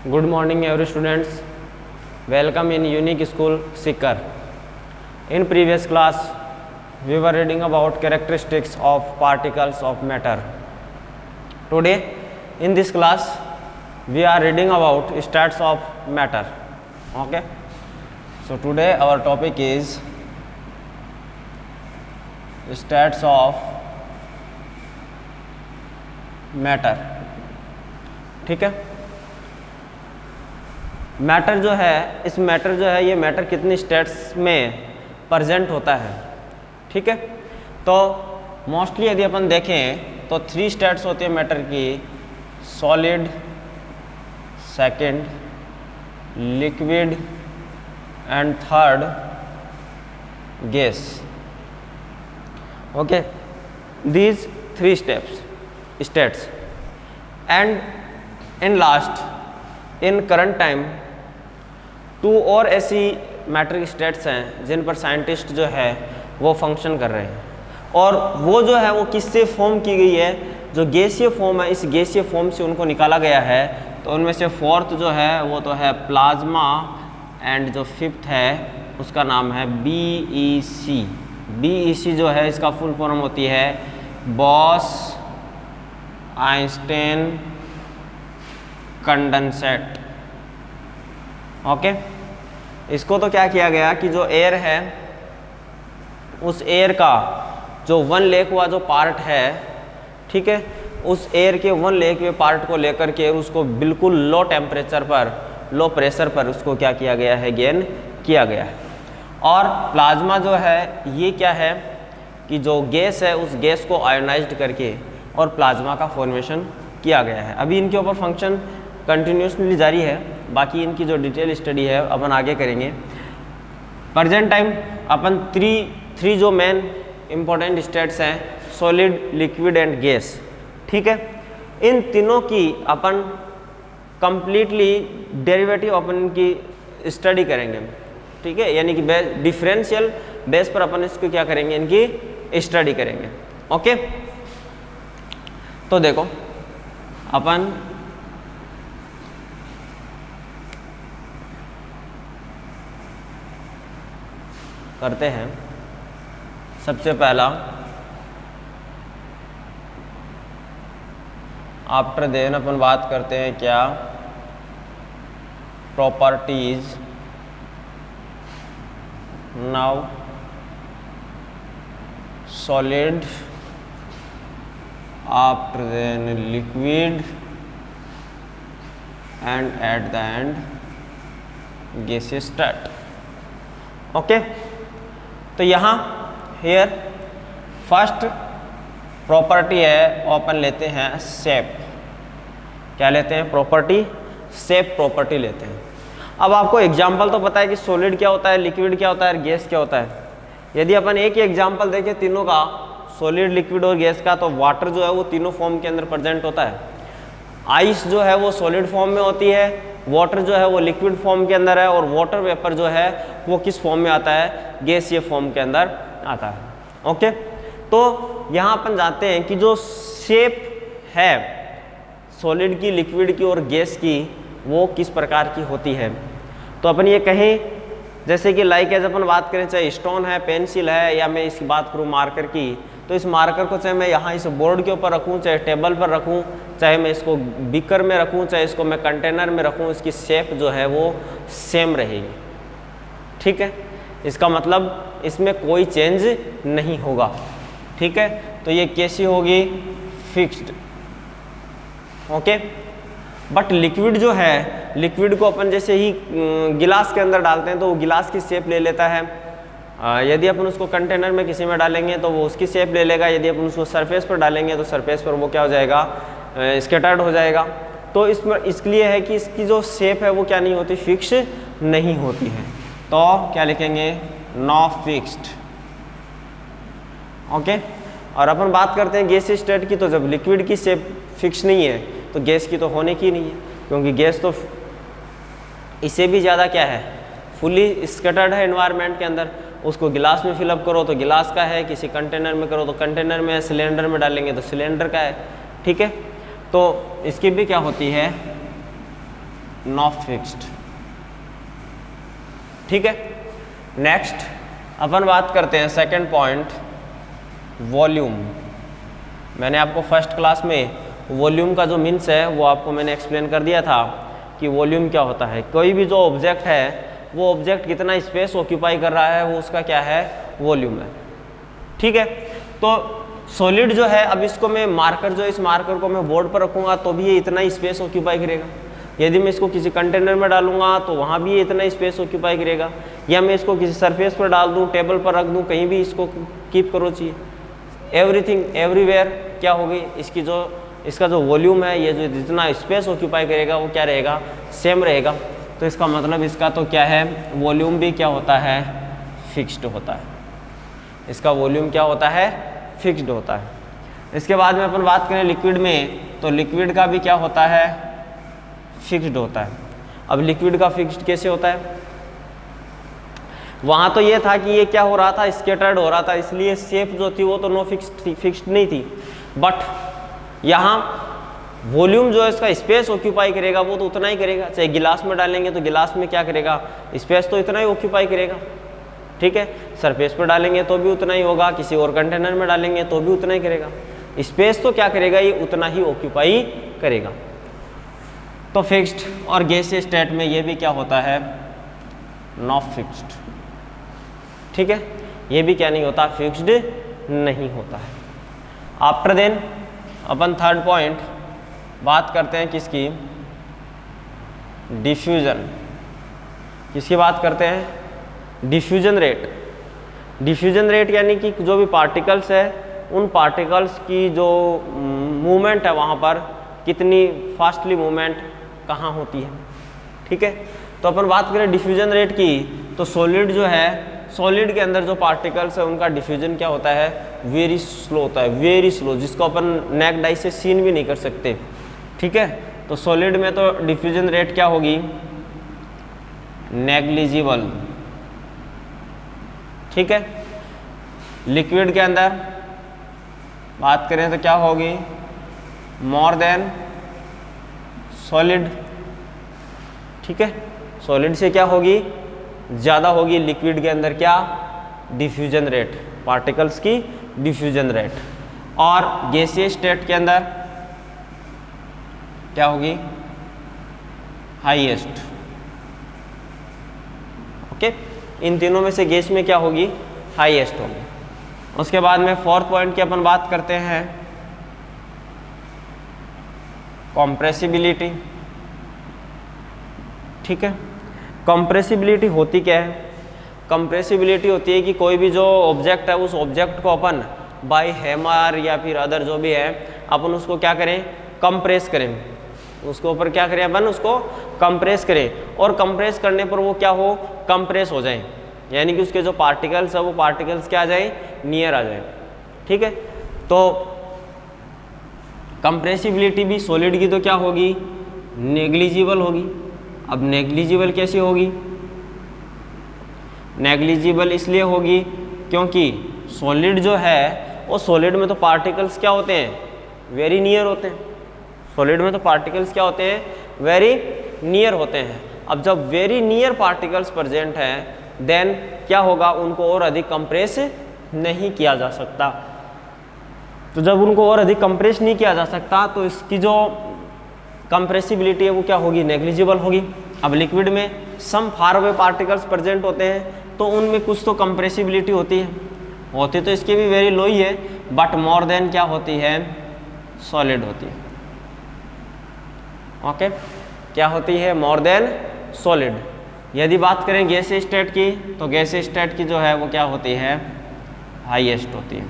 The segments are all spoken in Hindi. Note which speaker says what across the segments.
Speaker 1: Good morning every students. Welcome in Unique School Sikar. In previous class we were reading about characteristics of particles of matter. Today in this class we are reading about stats of matter. Okay. So today our topic is stats of matter. ठीक है. मैटर जो है, इस मैटर जो है, ये मैटर कितनी स्टेट्स में प्रेजेंट होता है. ठीक है. तो मोस्टली यदि अपन देखें तो 3 स्टेट्स होती है मैटर की: solid, second liquid and third gas. Okay, these 3 states and in last in current time 2 और ऐसी मैटर स्टेट्स हैं जिन पर साइंटिस्ट जो है वो फंक्शन कर रहे हैं, और वो जो है वो किससे फॉर्म की गई है, जो गैसीय फॉर्म है, इस गैसीय फॉर्म से उनको निकाला गया है. तो उनमें से फोर्थ जो है वो तो है प्लाज्मा, एंड जो फिफ्थ है उसका नाम है BeC. BeC जो है इसका फुल फॉर्म होती है बॉस आइंस्टाइन कंडेंसेट. ओके. इसको तो क्या किया गया कि जो एयर है उस एयर का जो 1 लेख हुआ जो पार्ट है, ठीक है, उस एयर के 1 लेख हुए पार्ट को लेकर के उसको बिल्कुल लो टेम्परेचर पर, लो प्रेशर पर उसको क्या किया गया है, गेन किया गया है. और प्लाज्मा जो है ये क्या है कि जो गैस है उस गैस को आयोनाइज्ड करके और प्लाज्मा का फॉर्मेशन किया गया है. अभी इनके ऊपर फंक्शन कंटिन्यूसली जारी है, बाकी इनकी जो डिटेल स्टडी है अपन आगे करेंगे. प्रेजेंट टाइम अपन थ्री जो मेन इंपॉर्टेंट स्टेट्स हैं, सॉलिड, लिक्विड एंड गैस. ठीक है. इन तीनों की अपन कंप्लीटली डेरिवेटिव अपन की स्टडी करेंगे. ठीक है, यानी कि डिफरेंशियल बेस पर अपन इसको क्या करेंगे, इनकी स्टडी करेंगे. ओके. तो देखो अपन करते हैं. सबसे पहला आफ्टर देन अपन बात करते हैं क्या, properties. Now solid, after then liquid and at the end gaseous state. Okay. तो यहाँ हेयर फर्स्ट प्रॉपर्टी है, ओपन लेते हैं शेप. क्या लेते हैं? प्रॉपर्टी, शेप प्रॉपर्टी लेते हैं. अब आपको एग्जाम्पल तो पता है कि सॉलिड क्या होता है, लिक्विड क्या होता है और गैस क्या होता है. यदि अपन एक ही एग्जाम्पल देखें तीनों का, सॉलिड, लिक्विड और गैस का, तो वाटर जो है वो तीनों फॉर्म के अंदर प्रेजेंट होता है. आइस जो है वो सॉलिड फॉर्म में होती है, वाटर जो है वो लिक्विड फॉर्म के अंदर है, और वाटर वेपर जो है वो किस फॉर्म में आता है, गैसीय फॉर्म के अंदर आता है. ओके. तो यहाँ अपन जानते हैं कि जो शेप है सॉलिड की, लिक्विड की और गैस की, वो किस प्रकार की होती है. तो अपन ये कहें जैसे कि लाइक एज अपन बात करें, चाहे स्टोन है, पेंसिल है, या मैं इसकी बात करूँ मार्कर की, तो इस मार्कर को चाहे मैं यहाँ इस बोर्ड के ऊपर रखूँ, चाहे टेबल पर रखूँ, चाहे मैं इसको बीकर में रखूँ, चाहे इसको मैं कंटेनर में रखूँ, इसकी शेप जो है वो सेम रहेगी. ठीक है. इसका मतलब इसमें कोई चेंज नहीं होगा. ठीक है. तो ये कैसी होगी, फिक्स्ड. ओके. बट लिक्विड जो है, लिक्विड को अपन जैसे ही गिलास के अंदर डालते हैं तो वो गिलास की शेप ले लेता है. यदि अपन उसको कंटेनर में किसी में डालेंगे तो वो उसकी शेप ले लेगा. यदि अपन उसको सरफेस पर डालेंगे तो सरफेस पर वो क्या हो जाएगा, स्कैटर्ड हो जाएगा. तो इसमें इसके लिए है कि इसकी जो शेप है वो क्या नहीं होती, फिक्स नहीं होती है. तो क्या लिखेंगे, नॉ फिक्स्ड. ओके. और अपन बात करते हैं गैस स्टेट की, तो जब लिक्विड की शेप फिक्स नहीं है तो गैस की तो होने की नहीं है, क्योंकि गैस तो इससे भी ज़्यादा क्या है, फुली स्कैटर्ड है एनवायरनमेंट के अंदर. उसको गिलास में फिलअप करो तो गिलास का है, किसी कंटेनर में करो तो कंटेनर में है, सिलेंडर में डालेंगे तो सिलेंडर का है। ठीक है, तो इसकी भी क्या होती है, नॉट फिक्स्ड। ठीक है, नेक्स्ट अपन बात करते हैं सेकंड पॉइंट, वॉल्यूम। मैंने आपको फर्स्ट क्लास में वॉल्यूम का जो मीन्स है वो आपको मैंने एक्सप्लेन कर दिया था कि वॉल्यूम क्या होता है। कोई भी जो ऑब्जेक्ट है वो ऑब्जेक्ट कितना स्पेस ऑक्यूपाई कर रहा है वो उसका क्या है, वॉल्यूम है। ठीक है, तो सॉलिड जो है, अब इसको मैं मार्कर जो इस मार्कर को मैं बोर्ड पर रखूँगा तो भी ये इतना स्पेस ऑक्यूपाई करेगा। यदि मैं इसको किसी कंटेनर में डालूंगा तो वहाँ भी ये इतना स्पेस ऑक्यूपाई करेगा, या मैं इसको किसी सरफेस पर डाल दूँ, टेबल पर रख दूँ, कहीं भी इसको कीप करो चाहिए, एवरीथिंग एवरीवेयर क्या होगी, इसका जो वॉल्यूम है, ये जो जितना स्पेस ऑक्यूपाई करेगा वो क्या रहेगा, सेम रहेगा। तो इसका मतलब इसका तो क्या है, वॉल्यूम भी क्या होता है, फिक्स्ड होता है। इसका वॉल्यूम क्या होता है, फिक्स्ड होता है। इसके बाद में अपन बात करें लिक्विड में, तो लिक्विड का भी क्या होता है, फिक्स्ड होता है। अब लिक्विड का फिक्स्ड कैसे होता है, वहाँ तो ये था कि ये क्या हो रहा था, स्कैटर्ड हो रहा था, इसलिए शेप जो थी वो तो नो फिक्स्ड नहीं थी। बट यहाँ वॉल्यूम जो है इसका स्पेस ऑक्यूपाई करेगा वो तो उतना ही करेगा। चाहे गिलास में डालेंगे तो गिलास में क्या करेगा, स्पेस तो इतना ही ऑक्यूपाई करेगा। ठीक है, सरफेस पर डालेंगे तो भी उतना ही होगा, किसी और कंटेनर में डालेंगे तो भी उतना ही करेगा। स्पेस तो क्या करेगा, ये उतना ही ऑक्यूपाई करेगा। तो फिक्स्ड और गैसीय स्टेट में ये भी क्या होता है, नॉट फिक्स्ड। ठीक है, ये भी क्या नहीं होता, फिक्स्ड नहीं होता है। आफ्टर देन अपन थर्ड पॉइंट बात करते हैं किसकी, डिफ्यूजन। किसकी बात करते हैं, डिफ्यूजन रेट। डिफ्यूजन रेट यानी कि जो भी पार्टिकल्स है उन पार्टिकल्स की जो मूवमेंट है वहाँ पर कितनी फास्टली मूवमेंट कहाँ होती है। ठीक है, तो अपन बात करें डिफ्यूजन रेट की, तो सॉलिड जो है, सॉलिड के अंदर जो पार्टिकल्स है उनका डिफ्यूजन क्या होता है, वेरी स्लो होता है, वेरी स्लो, जिसको अपन नेक्ड आई से सीन भी नहीं कर सकते। ठीक है, तो सॉलिड में तो डिफ्यूजन रेट क्या होगी, नेग्लिजिबल। ठीक है, लिक्विड के अंदर बात करें तो क्या होगी, मोर देन सॉलिड। ठीक है, सॉलिड से क्या होगी, ज़्यादा होगी लिक्विड के अंदर क्या, डिफ्यूजन रेट, पार्टिकल्स की डिफ्यूजन रेट। और गैसीय स्टेट के अंदर क्या होगी, हाईएस्ट। ओके, इन तीनों में से गैस में क्या होगी, हाईएस्ट होगी। उसके बाद में फोर्थ पॉइंट की अपन बात करते हैं, कॉम्प्रेसिबिलिटी। ठीक है, कंप्रेसिबिलिटी होती क्या है, कंप्रेसिबिलिटी होती है कि कोई भी जो ऑब्जेक्ट है उस ऑब्जेक्ट को अपन बाय हैमर या फिर अदर जो भी है अपन उसको क्या करें, कंप्रेस करें, उसके ऊपर क्या करें अपन, उसको कंप्रेस करें, और कंप्रेस करने पर वो क्या हो, कंप्रेस हो जाए, यानी कि उसके जो पार्टिकल्स है वो पार्टिकल्स क्या आ जाए, नियर आ जाए। ठीक है, तो कंप्रेसिबिलिटी भी सॉलिड की तो क्या होगी, नेग्लिजिबल होगी। अब नेग्लिजिबल कैसे होगी, नेग्लिजिबल इसलिए होगी क्योंकि सॉलिड जो है वो सॉलिड में तो पार्टिकल्स क्या होते हैं, वेरी नियर होते हैं। सॉलिड में तो पार्टिकल्स क्या होते हैं, वेरी नियर होते हैं। अब जब वेरी नियर पार्टिकल्स प्रेजेंट हैं देन क्या होगा, उनको और अधिक कंप्रेस नहीं किया जा सकता। तो जब उनको और अधिक कंप्रेस नहीं किया जा सकता तो इसकी जो कंप्रेसिबिलिटी है वो क्या होगी, नेग्लिजिबल होगी। अब लिक्विड में सम फार अवे पार्टिकल्स प्रेजेंट होते हैं तो उनमें कुछ तो कंप्रेसिबिलिटी होती है, होती तो इसकी भी वेरी लो ही है, बट मोर देन क्या होती है, सॉलिड होती है। ओके, क्या होती है, मोर देन सॉलिड। यदि बात करें गैसीय स्टेट की, तो गैसीय स्टेट की जो है वो क्या होती है, हाईएस्ट होती है।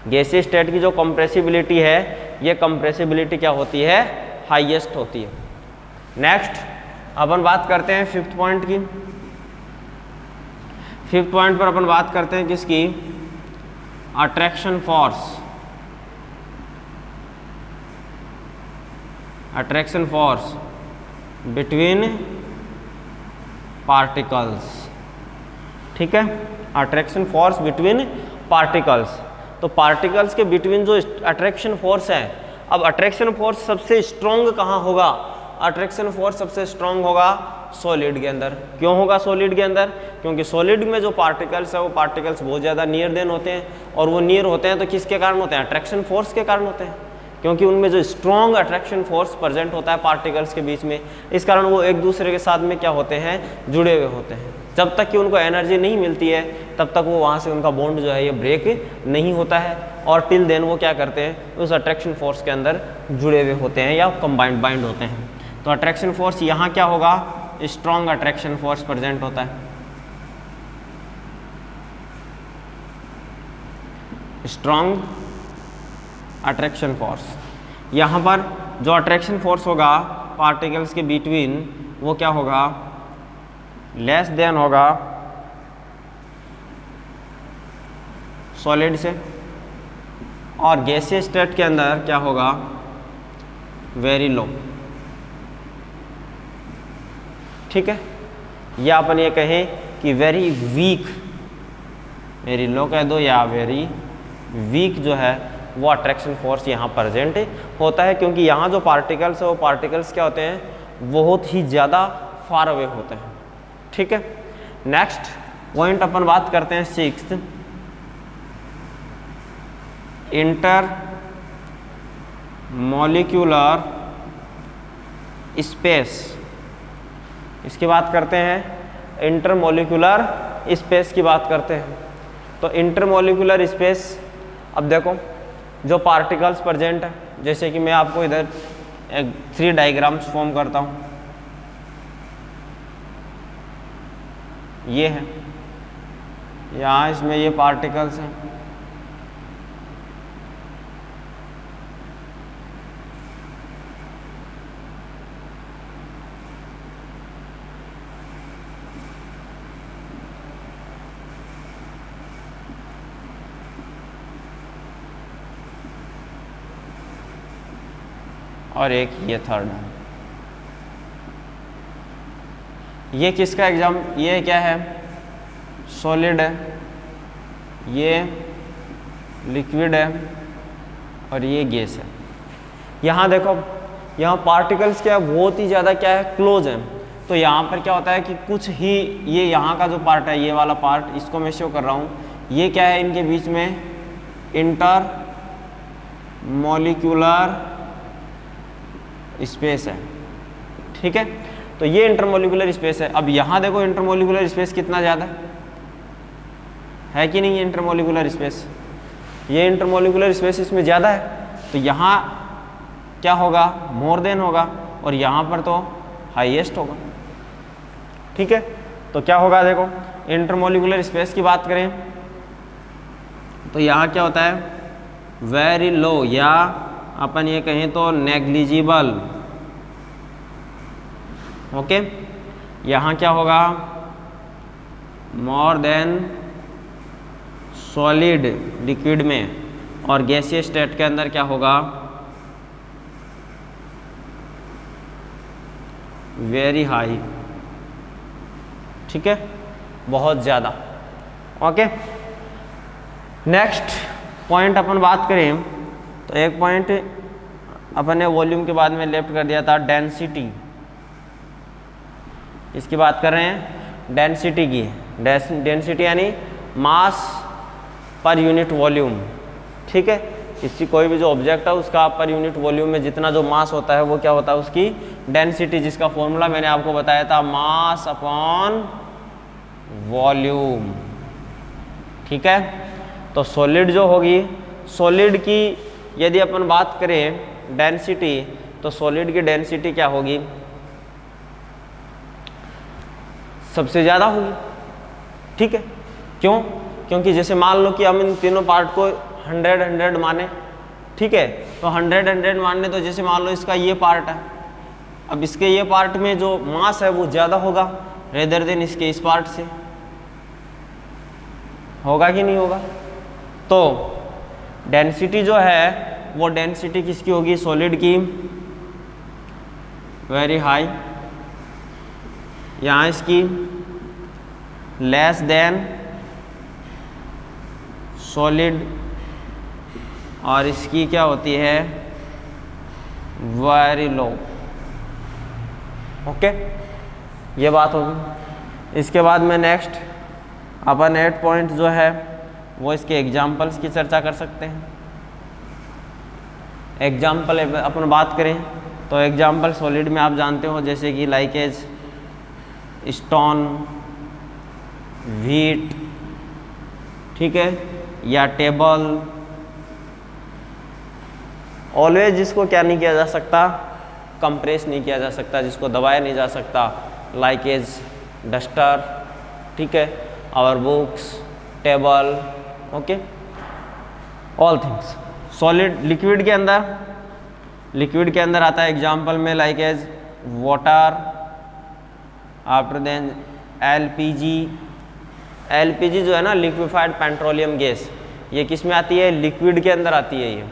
Speaker 1: गैसीय स्टेट की जो कंप्रेसिबिलिटी है ये कंप्रेसिबिलिटी क्या होती है, हाईएस्ट होती है। नेक्स्ट अपन बात करते हैं फिफ्थ पॉइंट की। फिफ्थ पॉइंट पर अपन बात करते हैं किसकी, attraction force. Attraction force between particles. ठीक है, अट्रैक्शन फोर्स बिटवीन पार्टिकल्स। तो पार्टिकल्स के बिटवीन जो अट्रैक्शन फोर्स है, अब अट्रैक्शन फोर्स सबसे स्ट्रॉन्ग कहाँ होगा, अट्रैक्शन फोर्स सबसे स्ट्रांग होगा सॉलिड के अंदर। क्यों होगा सॉलिड के अंदर? क्योंकि सॉलिड में जो पार्टिकल्स है वो पार्टिकल्स बहुत ज़्यादा नियर देन होते हैं, और वो नियर होते हैं तो किसके कारण होते हैं? अट्रैक्शन फोर्स के कारण होते हैं, क्योंकि उनमें जो स्ट्रॉन्ग अट्रैक्शन फोर्स प्रेजेंट होता है पार्टिकल्स के बीच में, इस कारण वो एक दूसरे के साथ में क्या होते हैं? जुड़े हुए होते हैं। जब तक कि उनको एनर्जी नहीं मिलती है तब तक वो वहाँ से उनका बॉन्ड जो है ये ब्रेक नहीं होता है, और टिल देन वो क्या करते हैं? उस अट्रैक्शन फोर्स के अंदर जुड़े हुए होते हैं या कंबाइंड बाइंड होते हैं। तो अट्रैक्शन फोर्स यहाँ क्या होगा? स्ट्रॉन्ग अट्रैक्शन फोर्स प्रेजेंट होता है, स्ट्रॉन्ग अट्रैक्शन फोर्स। यहाँ पर जो अट्रैक्शन फोर्स होगा पार्टिकल्स के बिटवीन वो क्या होगा? लेस देन होगा सॉलिड से, और गैसीय स्टेट के अंदर क्या होगा? Very low. ठीक है, या अपन ये कहें कि वेरी वीक, वेरी लो कह दो या वेरी वीक जो है वो अट्रैक्शन फोर्स यहाँ प्रेजेंट होता है, क्योंकि यहाँ जो पार्टिकल्स है वो पार्टिकल्स क्या होते हैं? बहुत ही ज़्यादा फार अवे होते हैं। ठीक है, नेक्स्ट पॉइंट अपन बात करते हैं 6th, इंटर मॉलिक्यूलर स्पेस। इसकी बात करते हैं, इंटर मॉलिक्यूलर स्पेस की बात करते हैं। तो इंटर मॉलिक्यूलर स्पेस, अब देखो जो पार्टिकल्स प्रेजेंट है, जैसे कि मैं आपको इधर एक 3 डायग्राम्स फॉर्म करता हूँ, ये है, यहाँ इसमें ये पार्टिकल्स हैं, और एक ये थर्ड है। ये किसका एग्जाम? ये क्या है? सॉलिड है, ये लिक्विड है, और ये गैस है। यहाँ देखो, यहाँ पार्टिकल्स क्या है? बहुत ही ज़्यादा क्या है? क्लोज है। तो यहाँ पर क्या होता है कि कुछ ही ये यहाँ का जो पार्ट है, ये वाला पार्ट, इसको मैं शो कर रहा हूँ, ये क्या है? इनके बीच में इंटर मॉलिक्यूलर स्पेस है। ठीक है, तो ये इंटरमोलिकुलर स्पेस है। अब यहाँ देखो इंटरमोलिकुलर स्पेस कितना ज़्यादा है कि नहीं? इंटरमोलिकुलर स्पेस, ये इंटरमोलिकुलर स्पेस इसमें ज़्यादा है, तो यहाँ क्या होगा? मोर देन होगा, और यहाँ पर तो हाईएस्ट होगा। ठीक है, तो क्या होगा? देखो इंटरमोलिकुलर स्पेस की बात करें तो यहाँ क्या होता है? वेरी लो, या अपन ये कहें तो नेग्लिजिबल। ओके, यहाँ क्या होगा? मोर देन सॉलिड लिक्विड में, और गैसीय स्टेट के अंदर क्या होगा? Very high. ठीक है, बहुत ज़्यादा। ओके, नेक्स्ट पॉइंट अपन बात करें तो एक पॉइंट अपन ने वॉल्यूम के बाद में लेफ्ट कर दिया था, डेंसिटी। इसकी बात कर रहे हैं डेंसिटी की। डेंसिटी यानी मास पर यूनिट वॉल्यूम। ठीक है, किसी कोई भी जो ऑब्जेक्ट है उसका पर यूनिट वॉल्यूम में जितना जो मास होता है वो क्या होता है? उसकी डेंसिटी, जिसका फॉर्मूला मैंने आपको बताया था, मास अपॉन वॉल्यूम। ठीक है, तो सॉलिड जो होगी, सॉलिड की यदि अपन बात करें डेंसिटी, तो सॉलिड की डेंसिटी क्या होगी? सबसे ज़्यादा होगी। ठीक है, क्यों? क्योंकि जैसे मान लो कि हम इन तीनों पार्ट को 100 माने। ठीक है, तो 100 मानने, तो जैसे मान लो इसका ये पार्ट है, अब इसके ये पार्ट में जो मास है वो ज़्यादा होगा रेदर देन इसके इस पार्ट से। होगा कि नहीं होगा? तो डेंसिटी जो है वो डेंसिटी किसकी होगी? सॉलिड की, वेरी हाई। यहाँ इसकी लेस देन सॉलिड, और इसकी क्या होती है? Very low. ओके, ये बात होगी। इसके बाद में नेक्स्ट अपन 8 पॉइंट जो है वो इसके एग्जाम्पल्स की चर्चा कर सकते हैं। एग्जाम्पल अपन बात करें तो एग्जाम्पल सॉलिड में आप जानते हो जैसे कि लाइकेज, स्टोन, व्हीट, ठीक है, या टेबल। ऑलवेज जिसको क्या नहीं किया जा सकता, कंप्रेस नहीं किया जा सकता, जिसको दबाया नहीं जा सकता, लाइकेज, डस्टर, ठीक है, our books, table, okay, all things. Solid liquid के अंदर आता है एग्जाम्पल में लाइकेज वाटर, आफ्टर देन एलपीजी जो है ना, लिक्विफाइड पेट्रोलियम गैस, ये किस में आती है? लिक्विड के अंदर आती है। ये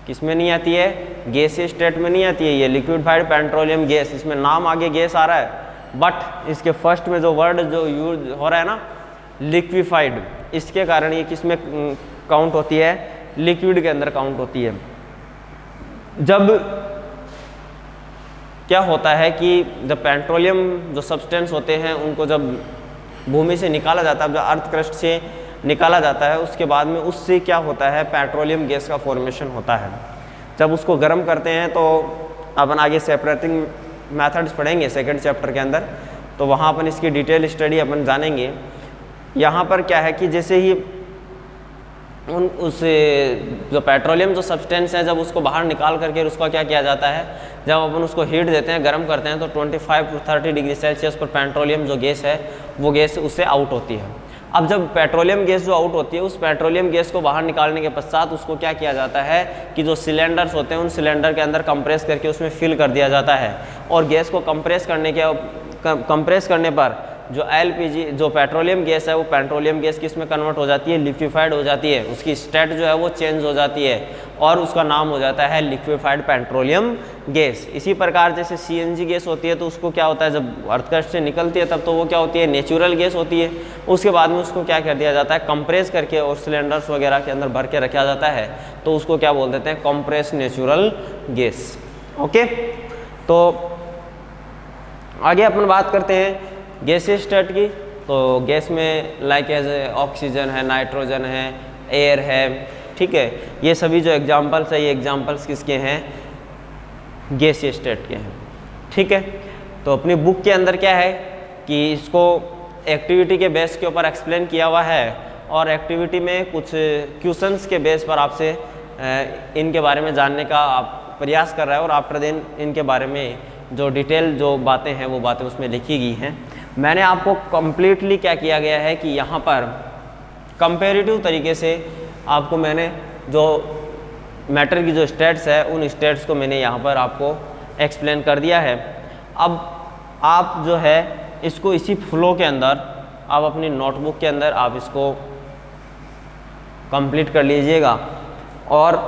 Speaker 1: किस में नहीं आती है? गैसीय स्टेट में नहीं आती है। ये लिक्विफाइड पेट्रोलियम गैस, इसमें नाम आगे गैस आ रहा है, बट इसके फर्स्ट में जो वर्ड जो यूज हो रहा है ना, लिक्विफाइड, इसके कारण ये किस में काउंट होती है? लिक्विड के अंदर काउंट होती है। जब क्या होता है कि जब पेट्रोलियम जो सब्सटेंस होते हैं उनको जब भूमि से निकाला जाता है, जब अर्थ क्रस्ट से निकाला जाता है, उसके बाद में उससे क्या होता है? पेट्रोलियम गैस का फॉर्मेशन होता है। जब उसको गर्म करते हैं तो अपन आगे सेपरेटिंग मेथड्स पढ़ेंगे सेकंड चैप्टर के अंदर, तो वहाँ अपन इसकी डिटेल स्टडी अपन जानेंगे। यहाँ पर क्या है कि जैसे ही उस जो पेट्रोलियम जो सब्सटेंस है, जब उसको बाहर निकाल करके उसका क्या किया जाता है, जब अपन उसको हीट देते हैं, गर्म करते हैं, तो 25 to 30 डिग्री सेल्सियस पर पेट्रोलियम जो गैस है वो गैस उससे आउट होती है। अब जब पेट्रोलियम गैस जो आउट होती है, उस पेट्रोलियम गैस को बाहर निकालने के पश्चात उसको क्या किया जाता है कि जो सिलेंडर्स होते हैं उन सिलेंडर के अंदर कंप्रेस करके उसमें फिल कर दिया जाता है। और गैस को कंप्रेस करने पर जो एलपीजी जो पेट्रोलियम गैस है वो पेट्रोलियम गैस किस में कन्वर्ट हो जाती है? लिक्विफाइड हो जाती है। उसकी स्टेट जो है वो चेंज हो जाती है और उसका नाम हो जाता है लिक्विफाइड पेट्रोलियम गैस। इसी प्रकार जैसे सीएनजी गैस होती है तो उसको क्या होता है, जब अर्थक्रस्ट से निकलती है तब तो वो क्या होती है? नेचुरल गैस होती है। उसके बाद में उसको क्या कर दिया जाता है? कंप्रेस करके और सिलेंडर्स वगैरह के अंदर भर के रखा जाता है, तो उसको क्या बोल देते हैं? Compress natural gas. ओके, तो आगे अपन बात करते हैं गैसीय स्टेट की। तो गैस में लाइक एज ऑक्सीजन है, नाइट्रोजन है, एयर है, ठीक है, ये सभी जो एग्जांपल्स है, ये एग्जांपल्स किसके हैं? गैसीय स्टेट के हैं, ठीक है। तो अपनी बुक के अंदर क्या है कि इसको एक्टिविटी के बेस के ऊपर एक्सप्लेन किया हुआ है और एक्टिविटी में कुछ क्वेश्चंस के बेस पर आपसे इनके बारे में जानने का आप प्रयास कर रहा है और आफ्टर देन इनके बारे में जो डिटेल जो बातें हैं वो बातें उसमें लिखी गई हैं। मैंने आपको कम्प्लीटली क्या किया गया है कि यहाँ पर कंपेरेटिव तरीके से आपको मैंने जो मैटर की जो स्टेट्स है उन स्टेट्स को मैंने यहाँ पर आपको एक्सप्लेन कर दिया है। अब आप जो है इसको इसी फ्लो के अंदर आप अपनी नोटबुक के अंदर आप इसको कंप्लीट कर लीजिएगा और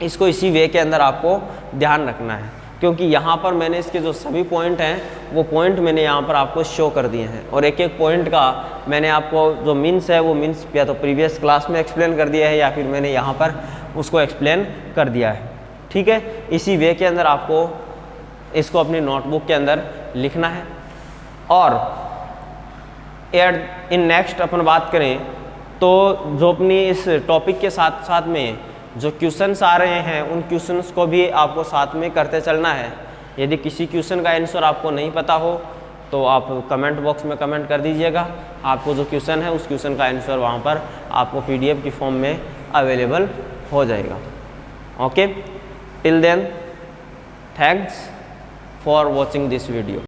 Speaker 1: इसको इसी वे के अंदर आपको ध्यान रखना है, क्योंकि यहाँ पर मैंने इसके जो सभी पॉइंट हैं वो पॉइंट मैंने यहाँ पर आपको शो कर दिए हैं और एक एक पॉइंट का मैंने आपको जो मीन्स है वो मीन्स या तो प्रीवियस क्लास में एक्सप्लेन कर दिया है या फिर मैंने यहाँ पर उसको एक्सप्लेन कर दिया है, ठीक है। इसी वे के अंदर आपको इसको अपनी नोटबुक के अंदर लिखना है। और इन नेक्स्ट अपन बात करें तो जो अपनी इस टॉपिक के साथ साथ में जो क्वेश्चंस आ रहे हैं उन क्वेश्चंस को भी आपको साथ में करते चलना है। यदि किसी क्वेश्चन का आंसर आपको नहीं पता हो तो आप कमेंट बॉक्स में कमेंट कर दीजिएगा। आपको जो क्वेश्चन है उस क्वेश्चन का आंसर वहाँ पर आपको PDF की फॉर्म में अवेलेबल हो जाएगा। Okay, till then thanks for watching this video.